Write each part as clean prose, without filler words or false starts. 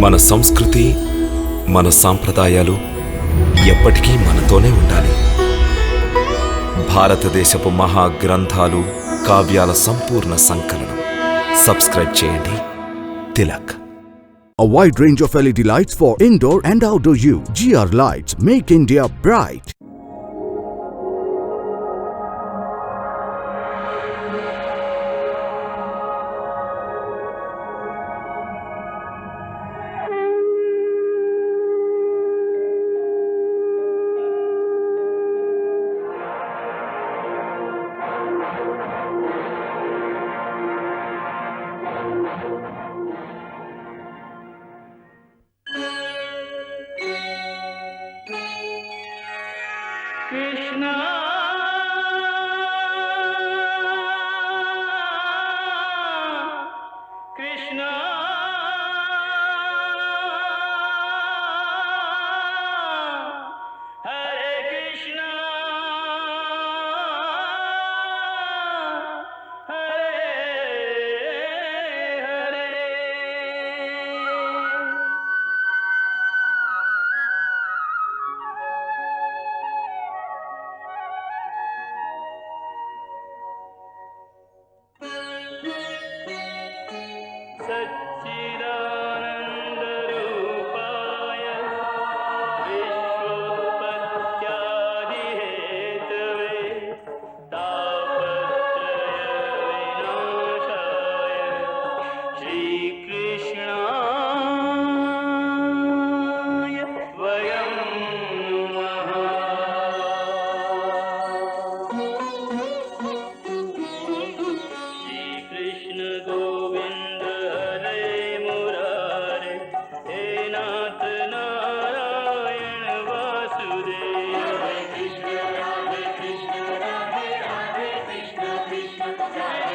మన సంస్కృతి మన సాంప్రదాయాలు ఎప్పటికీ మనతోనే ఉండాలి. భారతదేశపు మహా గ్రంథాలు కావ్యాల సంపూర్ణ సంకలనం. సబ్స్క్రైబ్ చేయండి. Tilak. A wide range of LED lights for indoor and outdoor use. GR Lights make India bright. Krishna, Krishna, Hare Krishna, Hare Hare. सच्चिदानन्दरूपाय विश्वोत्पत्त्यादिहेतवे तापत्रयविनाशाय श्रीकृष्णाय वयं नमः. श्रीकृष्ण गोविन्द हरे मुरारे, हे नाथ नारायण वासुदेव. हरे कृष्ण राधे कृष्ण राधे राधे कृष्ण कृष्ण हरे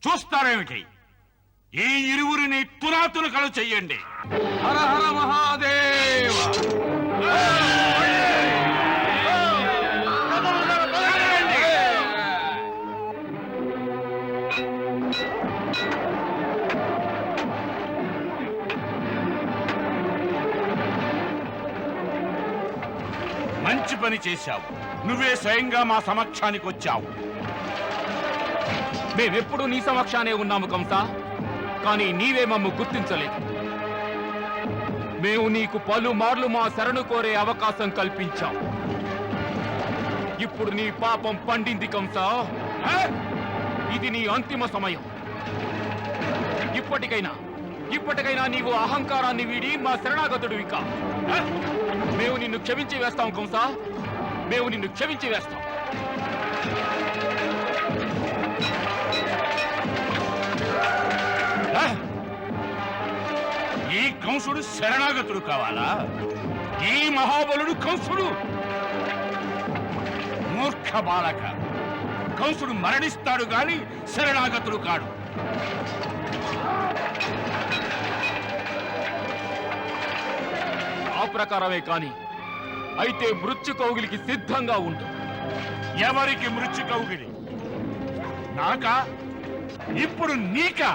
చూస్తారేమిటి? ఈ ఇరువురిని తునాతునకలు చెయ్యండి. హర హర మహాదేవ. మంచి పని చేశావు. నువ్వే స్వయంగా మా సమక్షానికి వచ్చావు. మేమెప్పుడు నీ సమక్షానే ఉన్నాము కంస, కానీ నీవే మమ్ము గుర్తించలేదు. మేము నీకు పలుమార్లు మా శరణు కోరే అవకాశం కల్పించాం. ఇప్పుడు నీ పాపం పండింది కంస. ఇది నీ అంతిమ సమయం. ఇప్పటికైనా నీవు అహంకారాన్ని వీడి మా శరణాగతుడివి కా. మేము నిన్ను క్షమించి వేస్తాం కంస, మేము నిన్ను క్షమించి వేస్తాం. ఈ కంసుడు శరణాగతుడు కావాలా? ఈ మహాబలుడు కంసుడు? మూర్ఖ బాలక, కంసుడు మరణిస్తాడు గాని శరణాగతుడు కాడు. ఆ ప్రకారమే కాని అయితే మృత్యు కౌగిలికి సిద్ధంగా ఉండు. ఎవరికి మృత్యు కౌగిలి? నాకా? ఇప్పుడు నీకా?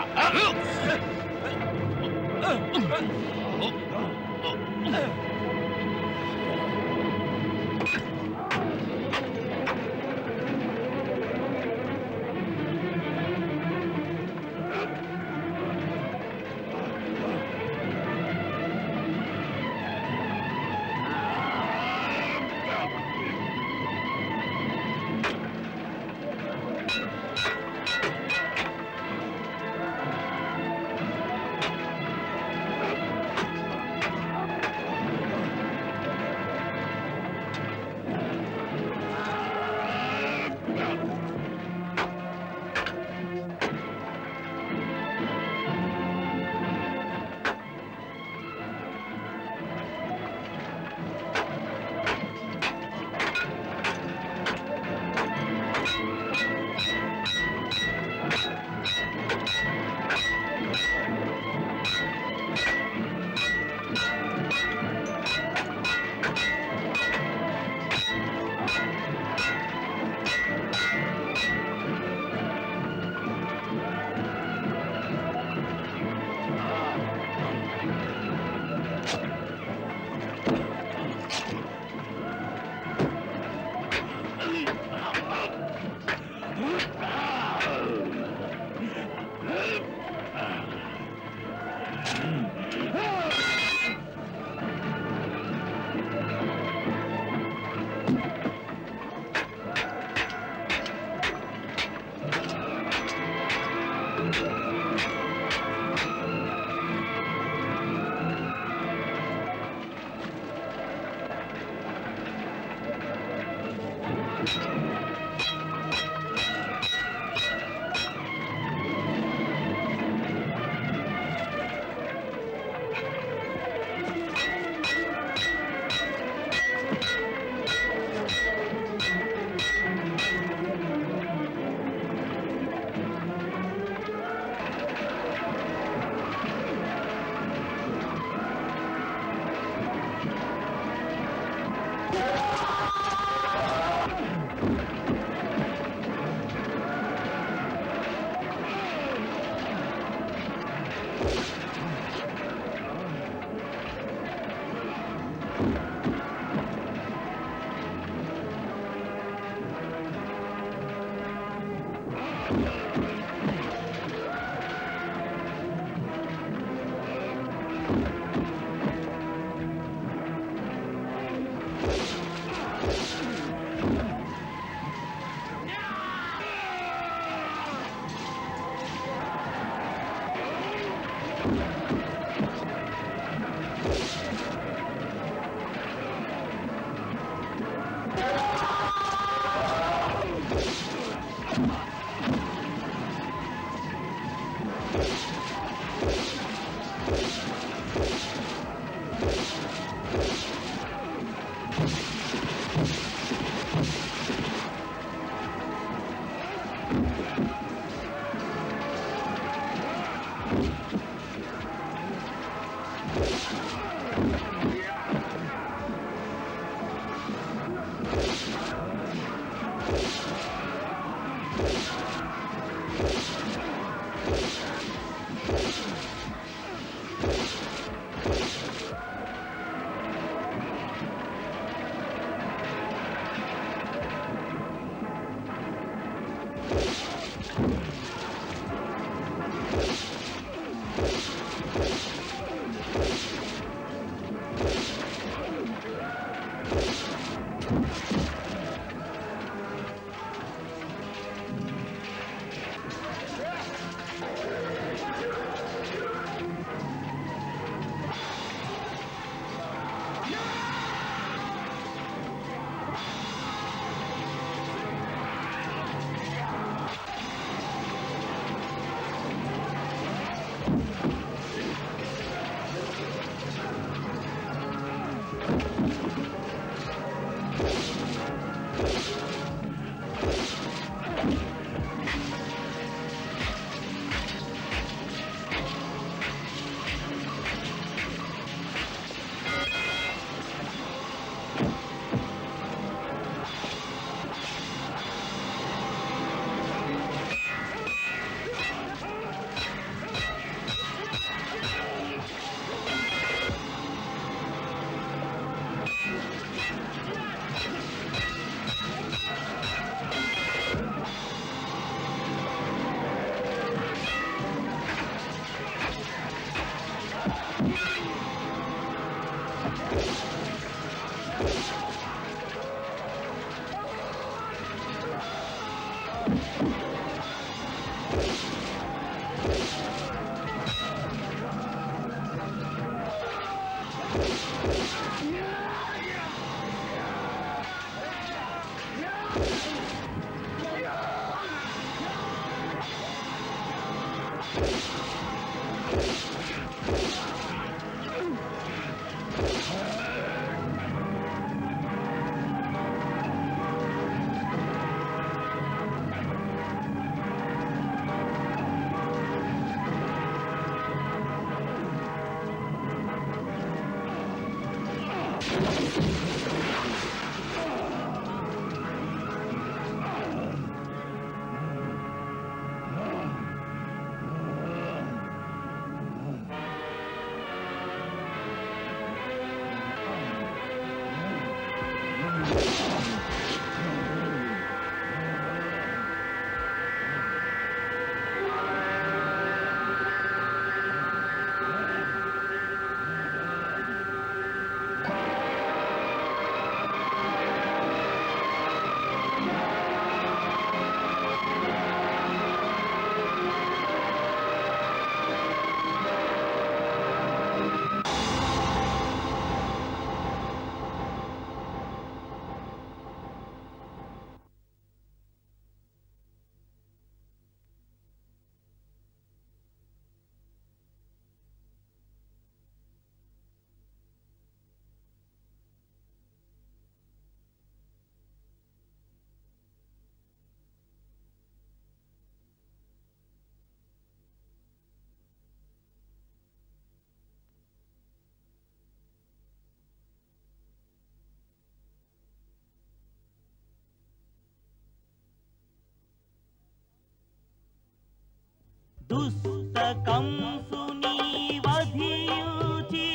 దుష్ట కంసుని వధించి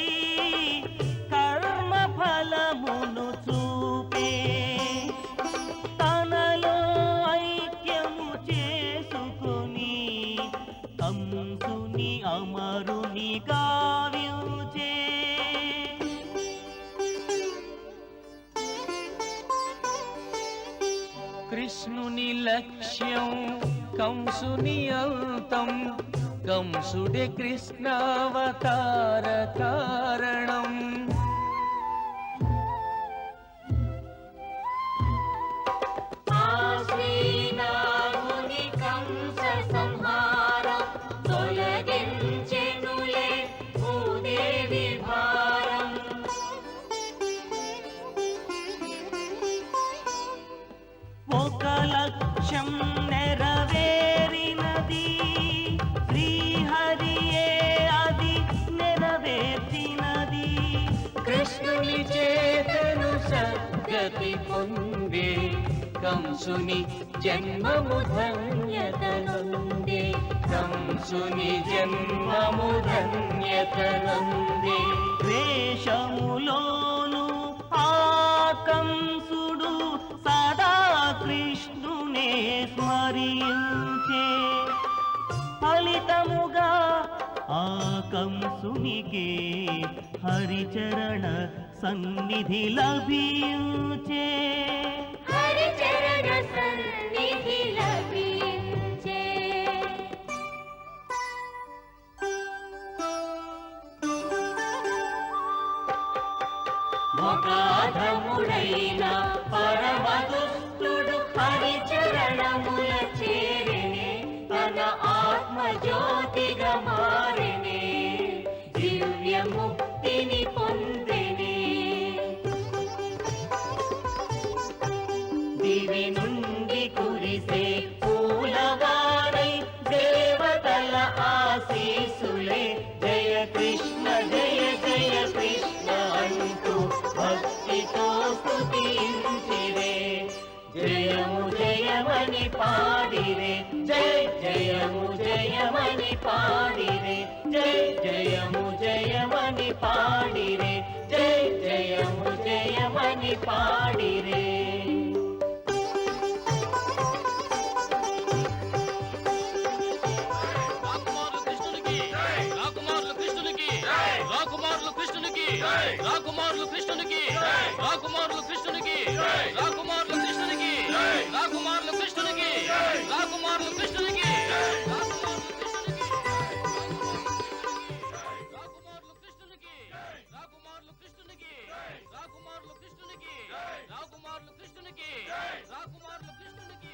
కర్మ ఫలమును చూపే తనలో ఐక్యము చేసుకొని కంసుని అమరుని గావించే కృష్ణుని లక్ష్యం కంసుని అంతం కంసుడే కృష్ణావతార కారణం శ్రీనాథుని కంస సంహారం తొలగించెనులే భూదేవి భారం ఒక లక్ష్యం నెరవేరినది శ్రీహరియే అది నెరవేర్చినది కృష్ణుని చేతను సద్గతి పొందే కంసుని జన్మము ధన్యతనుందే కంసుని జన్మము ధన్యతనుందే వేషములోను ఆ కంసుడు సదా కృష్ణునే స్మరించే ఫలితముగా ఆ కంసునికి హరిచరణ సన్నిధి లభించే హరిచరణ సన్నిధి లభించే మొగాధముడైన పరమదుష్టుడు హరిచరణముల చేరినే తన ఆత్మజ్యోతిగా మారినే దివ్య ముక్తిని పొందినే దివి నుండి కురిసే పూలవారై దేవతల ఆశీసులే జయ కృష్ణ జయ జయ కృష్ణ అంటూ భక్తితో స్తుతించిరే జయము జయమని పాడిరే జయ జయము జయమని పాడిరే జయ జయము జయమని పాడిరే జయ జయము జయమని పాడిరే రాకుమారులు కృష్ణునికి రాకుమారులు కృష్ణునికి రాకుమారులు కృష్ణునికి రాకుమారులు కృష్ణునికి రాకుమారులు కృష్ణునికి రాకుమారులు కృష్ణునికి రాకుమారులు కృష్ణునికి రాకుమారులు కృష్ణునికి రాకుమారులు కృష్ణునికి రాకుమారులు కృష్ణునికి రాకుమారులు కృష్ణునికి రాకుమారులు కృష్ణునికి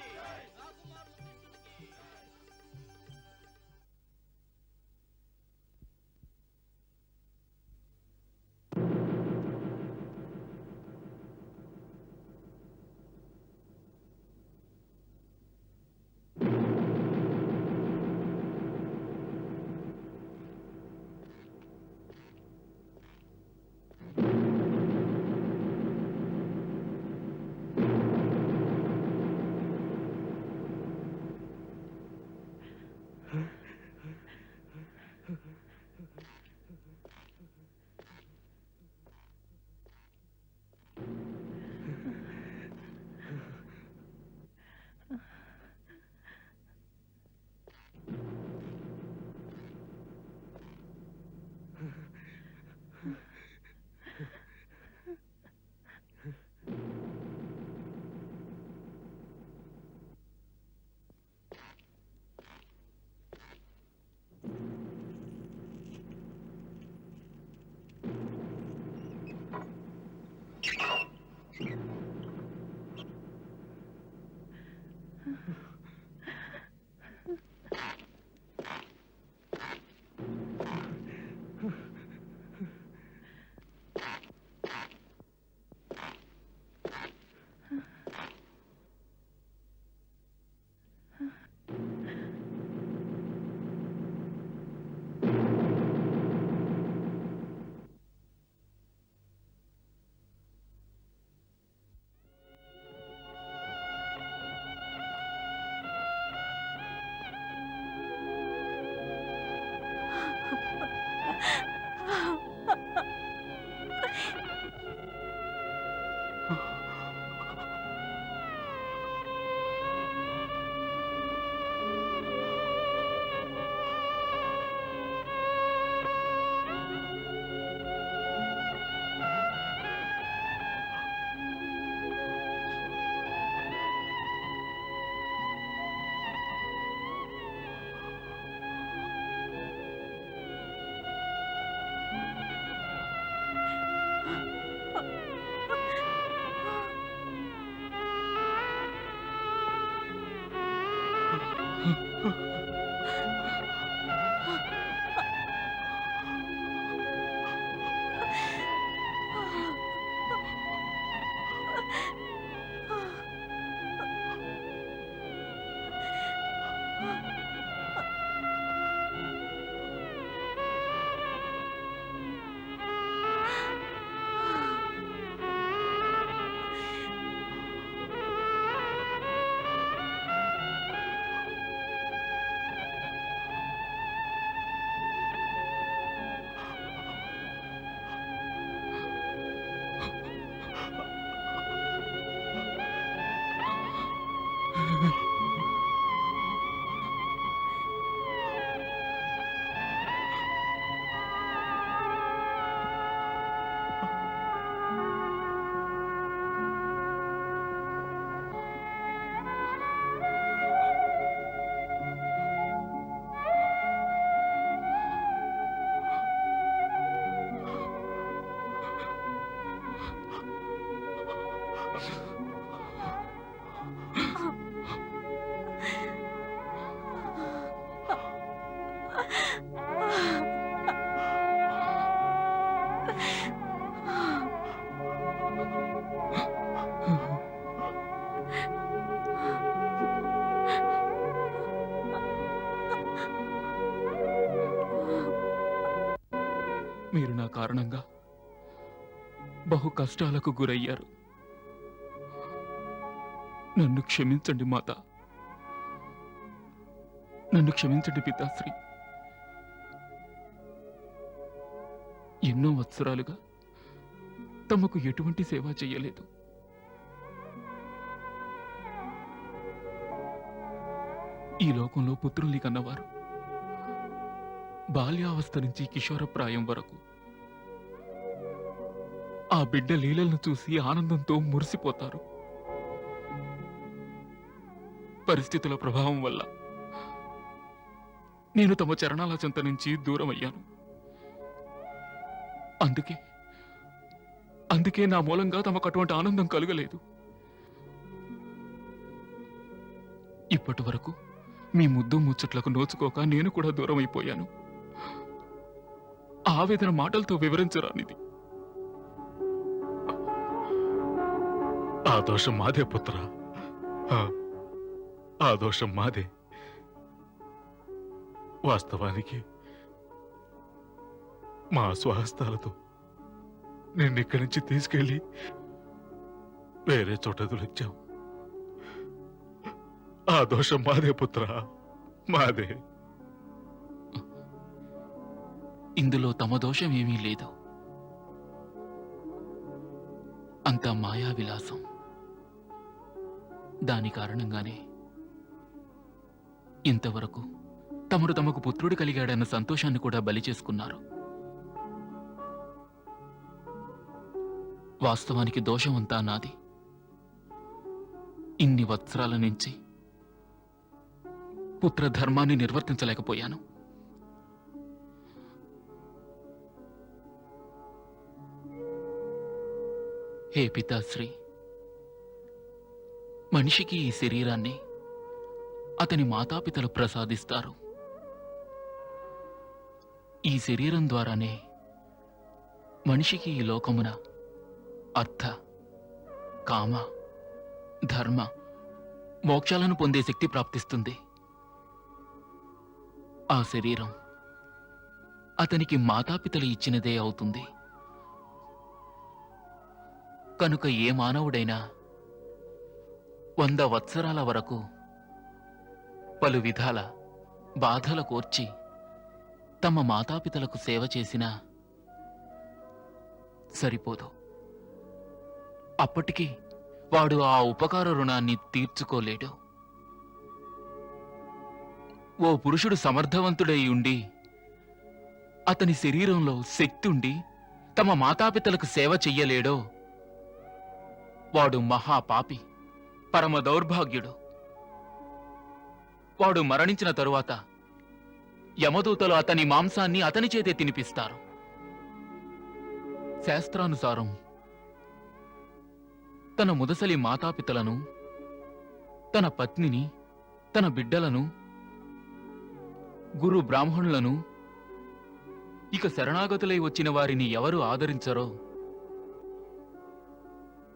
మీరు నా కారణంగా బహు కష్టాలకు గురయ్యారు. నన్ను క్షమించండి మాత, నన్ను క్షమించండి పితాశ్రీ. ఎన్నో వత్సరాలుగా తమకు ఎటువంటి సేవ చేయలేదు. ఈ లోకంలో పుత్రుల్ని కన్నవారు బాల్యావస్థ నుంచి కిషోరప్రాయం వరకు ఆ బిడ్డ లీలలను చూసి ఆనందంతో మురిసిపోతారు. పరిస్థితుల ప్రభావం వల్ల నేను తమ చరణాల చెంత నుంచి దూరం అయ్యాను. అందుకే నా మూలంగా తమకు అటువంటి ఆనందం కలగలేదు. ఇప్పటి వరకు మీ ముద్దు ముచ్చట్లకు నోచుకోక నేను కూడా దూరం అయిపోయాను. ఆవేదన మాటలతో వివరించరానిది. ఆ దోషం మాదే పుత్ర, ఆ దోషం మాదే. వాస్తవానికి మా స్వహస్తాలతో నిన్నిక్కడి నుంచి తీసుకెళ్ళి వేరే చోట వదిలొచ్చాం. ఆ దోషం మాదే పుత్ర, మాదే. ఇందులో తమ దోషం ఏమీ లేదు. అంతా మాయా విలాసం. దాని కారణంగానే ఇంతవరకు తమరు తమకు పుత్రుడు కలిగాడన్న సంతోషాన్ని కూడా బలి చేసుకున్నారు. వాస్తవానికి దోషమంతా నాది. ఇన్ని వత్సరాల నుంచి పుత్రధర్మాన్ని నిర్వర్తించలేకపోయాను. హే పితాశ్రీ, మనిషికి ఈ శరీరాన్ని అతని మాతాపితలు ప్రసాదిస్తారు. ఈ శరీరం ద్వారానే మనిషికి ఈ లోకమున అర్థ, కామ, ధర్మ, మోక్షాలను పొందే శక్తి ప్రాప్తిస్తుంది. ఆ శరీరం అతనికి మాతాపితలు ఇచ్చినదే అవుతుంది. కనుక ఏ మానవుడైనా 100 వత్సరాల వరకు పలు విధాల బాధల కోర్చి తమ మాతాపితలకు సేవ చేసినా సరిపోదు. అప్పటికి వాడు ఆ ఉపకార రుణాన్ని తీర్చుకోలేడు. ఓ పురుషుడు సమర్థవంతుడై ఉండి అతని శరీరంలో శక్తి ఉండి తమ మాతాపితలకు సేవ చెయ్యలేడో వాడు మహాపాపి, పరమ దౌర్భాగ్యుడు. వాడు మరణించిన తరువాత యమదూతలు అతని మాంసాన్ని అతని చేతే తినిపిస్తారు. శాస్త్రానుసారం తన ముదసలి మాతాపితలను, తన పత్నిని, తన బిడ్డలను, గురు బ్రాహ్మణులను, ఇక శరణాగతులై వచ్చిన వారిని ఎవరు ఆదరించరో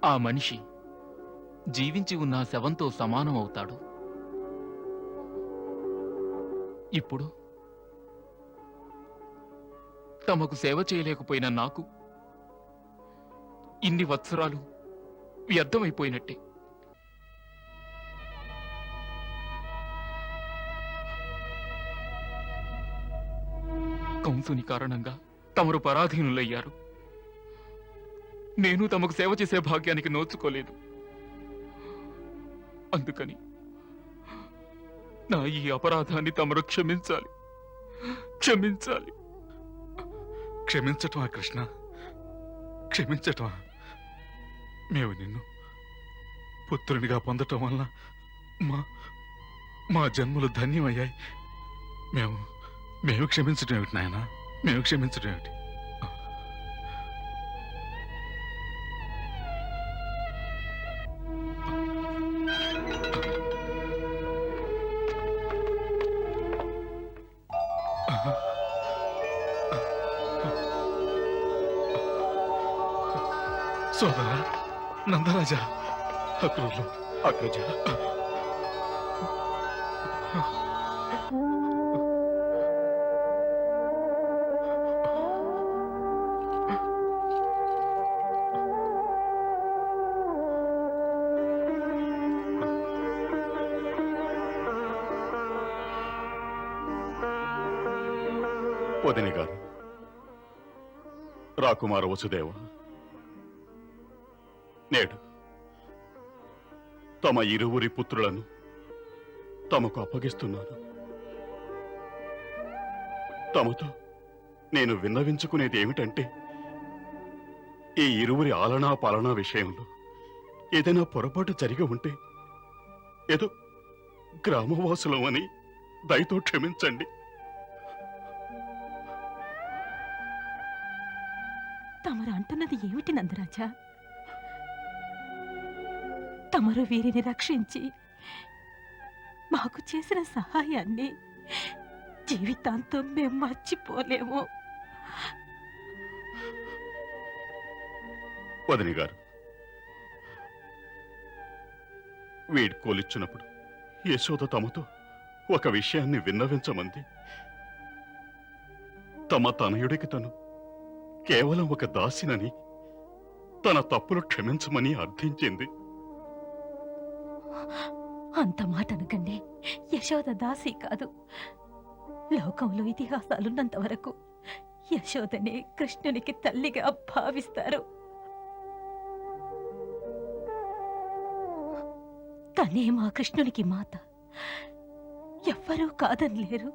ఆ మనిషి జీవించి ఉన్న శవంతో సమానం అవుతాడు. ఇప్పుడు తమకు సేవ చేయలేకపోయిన నాకు ఇన్ని వత్సరాలు వ్యర్థమైపోయినట్టే. కంసుని కారణంగా తమరు పరాధీనులయ్యారు. నేను తమకు సేవ చేసే భాగ్యానికి నోచుకోలేదు. అందుకని నా ఈ అపరాధాన్ని తమరు క్షమించాలి, క్షమించాలి. క్షమించటమా కృష్ణ, క్షమించటమా? మేము నిన్ను పుత్రునిగా పొందటం వల్ల మా జన్మలు ధన్యమయ్యాయి. మేము క్షమించటం ఏమిటి నాయన? మేము క్షమించటం ఏమిటి? సోదరా నందరాజా, అక్రూరు, అగ్రజ. వదిని గారు, రాకుమార వసుదేవ, నేడు తమ ఇరువురి పుత్రులను తమకు అప్పగిస్తున్నాను. తమతో నేను విన్నవించుకునేది ఏమిటంటే, ఈ ఇరువురి ఆలనా పాలనా విషయంలో ఏదైనా పొరపాటు జరిగి ఉంటే ఏదో గ్రామవాసులం అని దయతో క్షమించండి. తమరు అంటున్నది ఏమిటి నందరాజా? తమరు వీరిని రక్షించి మాకు చేసిన సహాయాన్ని జీవితాంతం మేము మర్చిపోలేము. వదిని గారు, వీడ్కోలిచ్చినప్పుడు యశోద తమతో ఒక విషయాన్ని విన్నవించమంది. తమ తనయుడికి తను కేవలం ఒక దాసినని, తన తప్పులు క్షమించమని అర్థించింది. అంత మాట అనకండి. యశోద దాసి కాదు. లోకంలో ఇతిహాసాలున్నంత వరకు యశోదనే కృష్ణునికి తల్లిగా భావిస్తారు. తనే మా కృష్ణునికి మాత. ఎవ్వరూ కాదనలేరు.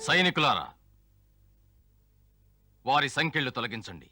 సైనికులారా, వారి సంకెళ్లు తొలగించండి.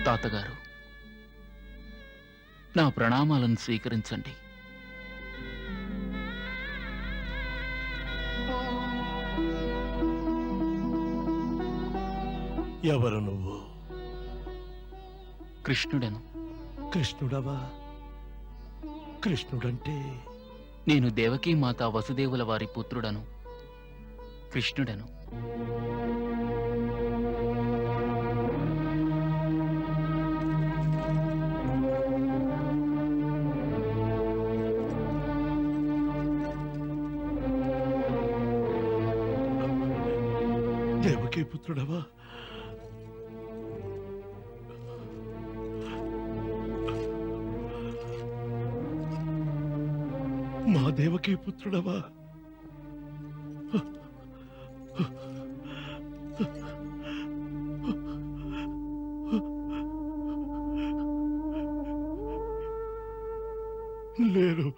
తాతగారు, నా ప్రణామాలను స్వీకరించండి. ఎవరు నువ్వు? కృష్ణుడను. కృష్ణుడవా? కృష్ణుడంటే? నేను దేవకీమాత వసుదేవుల వారి పుత్రుడను, కృష్ణుడను. దేవకీ పుత్రుడవా? మా దేవకీ పుత్రుడవా? లేరు,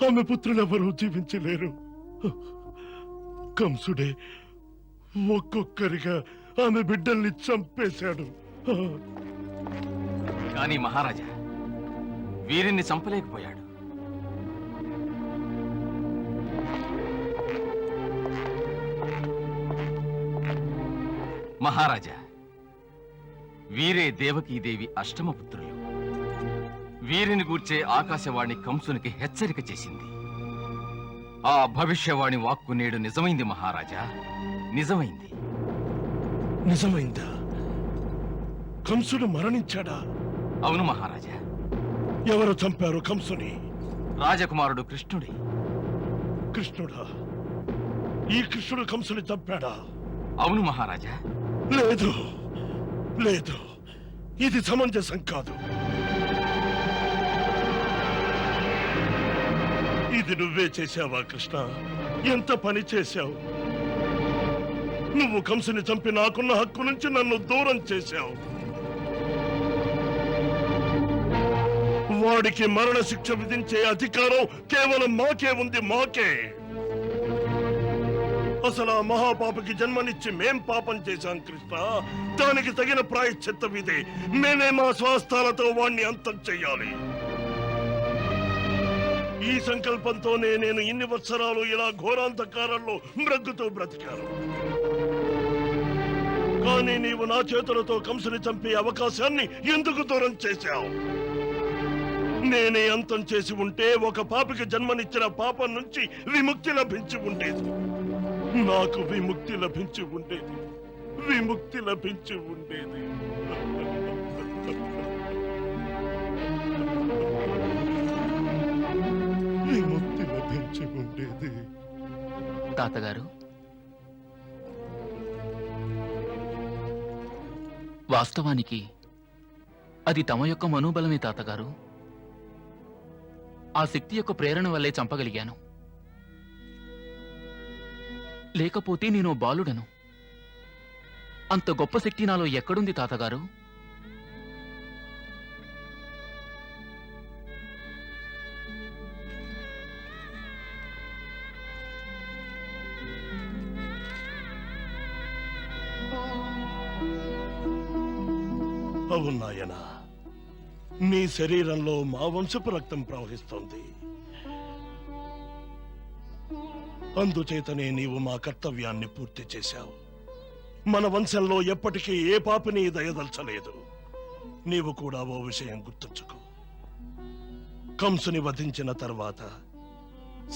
ఆమె పుత్రులెవరూ జీవించలేరు. కంసుడే ఒక్కొక్కరిగా ఆమె బిడ్డల్ని చంపేశాడు. కానీ మహారాజా వీరిని చంపలేకపోయాడు. మహారాజా వీరే దేవకీదేవి అష్టమ పుత్రులు. వీరిని గూర్చే ఆకాశవాణి కంసునికి హెచ్చరిక చేసింది. ఆ భవిష్యవాణి వాక్కు నేడు నిజమైంది మహారాజా, నిజమైంది. నిజమైందా? కంసుడు మరణించాడా? అవును మహారాజా. ఎవరు చంపారు కంసుని? రాజకుమారుడు కృష్ణుడే. కృష్ణుడా? ఈ కృష్ణుడు కంసుని చంపాడా? అవును మహారాజా. లేదు లేదు, ఇది సమంజసం కాదు. ఇది నువ్వే చేశావా కృష్ణ? ఎంత పని చేశావు? నువ్వు కంసుని చంపి నాకున్న హక్కు నుంచి నన్ను దూరం చేశావు. వాడికి మరణ శిక్ష విధించే అధికారం కేవలం మాకే ఉంది, మాకే. అసలు ఆ మహాపాపకి జన్మనిచ్చి మేం పాపం చేశాం కృష్ణ. దానికి తగిన ప్రాయశ్చిత్తం ఇదే. మేమే మా స్వాస్థాలతో వాణ్ణి అంతం చెయ్యాలి. ఈ సంకల్పంతోనే నేను ఇన్ని వత్సరాలు ఇలా ఘోరాంధకారంలో మ్రగ్గుతూ బ్రతికాను. కానీ నీవు నా చేతులతో కంసుని చంపే అవకాశాన్ని ఎందుకు దూరం చేశావు? నేనే అంతం చేసి ఉంటే ఒక పాపికి జన్మనిచ్చిన పాపం నుంచి విముక్తి లభించి ఉండేది. నాకు విముక్తి లభించి ఉండేది, విముక్తి లభించి ఉండేది. విముక్తి లభించి ఉండేది. తాతగారు, వాస్తవానికి అది తమ యొక్క మనోబలమే తాతగారు. ఆ శక్తి యొక్క ప్రేరణ వల్లే చంపగలిగాను. లేకపోతే నేను బాలుడను. అంత గొప్ప శక్తి నాలో ఎక్కడుంది తాతగారు? అవును నాయనా, నీ శరీరంలో మా వంశపు రక్తం ప్రవహిస్తోంది. అందుచేతనే నీవు మా కర్తవ్యాన్ని పూర్తి చేశావు. మన వంశంలో ఎప్పటికీ ఏ పాపిని దయదల్చలేదు. నీవు కూడా ఓ విషయం గుర్తుంచుకో. కంసుని వధించిన తర్వాత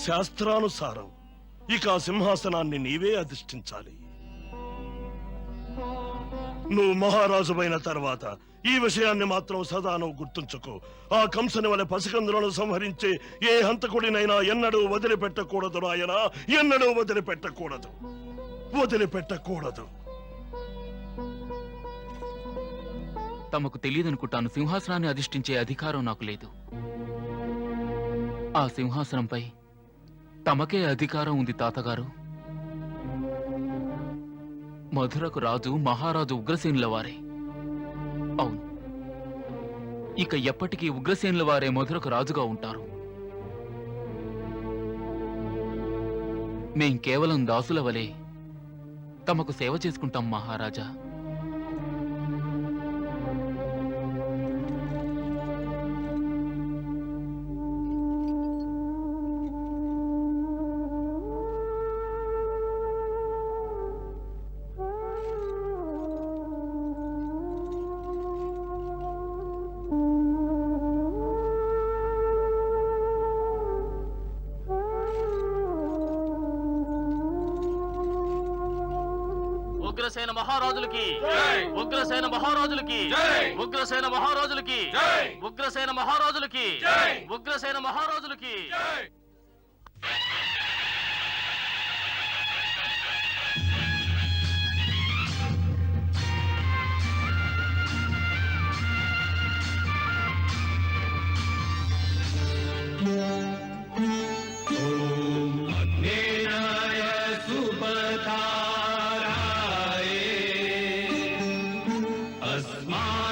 శాస్త్రానుసారం ఇక ఆ సింహాసనాన్ని నీవే అధిష్ఠించాలి. నువ్వు మహారాజువైన తర్వాత ఈ విషయాన్ని మాత్రం సదా నువ్వు గుర్తుంచుకో. ఆ కంసుని వలె పసికందులను సంహరించే ఏ హంతకుడినైనా ఎన్నడూ వదిలిపెట్టకూడదు నాయనా, ఎన్నడూ వదిలిపెట్టకూడదు, వదిలిపెట్టకూడదు. తమకు తెలియదనుకుంటాను, సింహాసనాన్ని అధిష్ఠించే అధికారం నాకు లేదు. ఆ సింహాసనంపై తమకే అధికారం ఉంది తాతగారు. మధురకు రాజు మహారాజు ఉగ్రసేనుల వారే. అవును, ఇక ఎప్పటికీ ఉగ్రసేనుల వారే మధురకు రాజుగా ఉంటారు. మేం కేవలం దాసుల వలె తమకు సేవ చేసుకుంటాం మహారాజా. ఉగ్రసేన మహారాజులకి, ఉగ్రసేన మహారాజులకి, ఉగ్రసేన మహారాజులకి, ఉగ్రసేన మహారాజులకి, ఉగ్రసేన మహారాజులకి.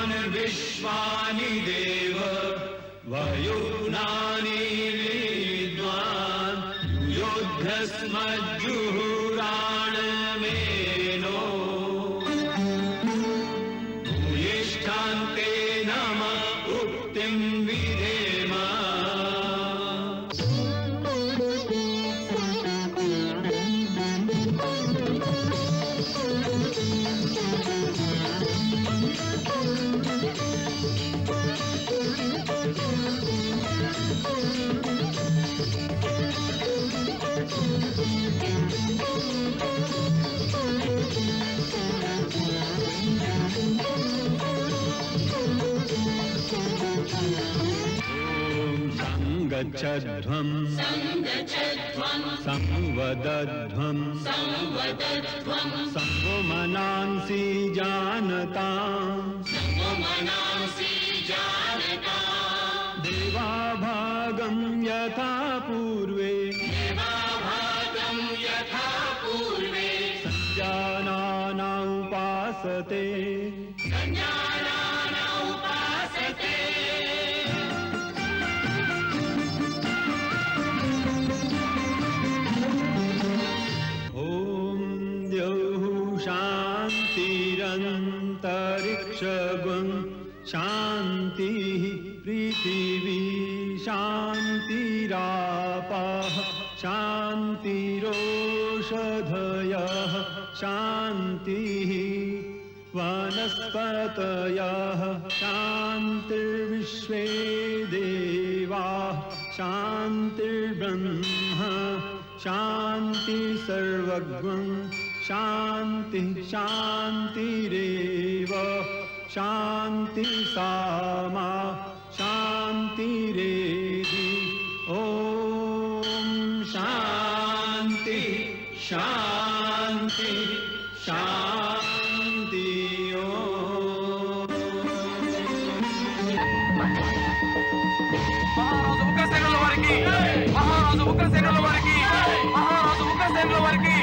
विश्वान् विश्वानि देव वयुनानि विद्वान् युद्धस्मज्जुहुराणमेनो भूयिष्ठान्ते नम उक्तिं विधेम संगच्छध्वं संवदध्वं संवमनांसि जानताम् देवाभागं यथा पूर्वे संजानाना उपासते शान्तिरन्तरिक्षगुं शान्तिः पृथिवी शान्तिरापः शान्तिरोषधयः शान्तिः वनस्पतयः शान्तिर्विश्वे देवाः शान्तिर्ब्रह्म शान्ति सर्वज्ञं शान्ति शान्तिरेव शान्ति सामा शान्तिरेधि ॐ शान्ति शान्ति शान्ति మహారాజు ఉగ్రసేనుల వారికి మహారాజు ఉగ్రసేనుల వారికి మహారాజు ఉగ్రసేనుల వారికి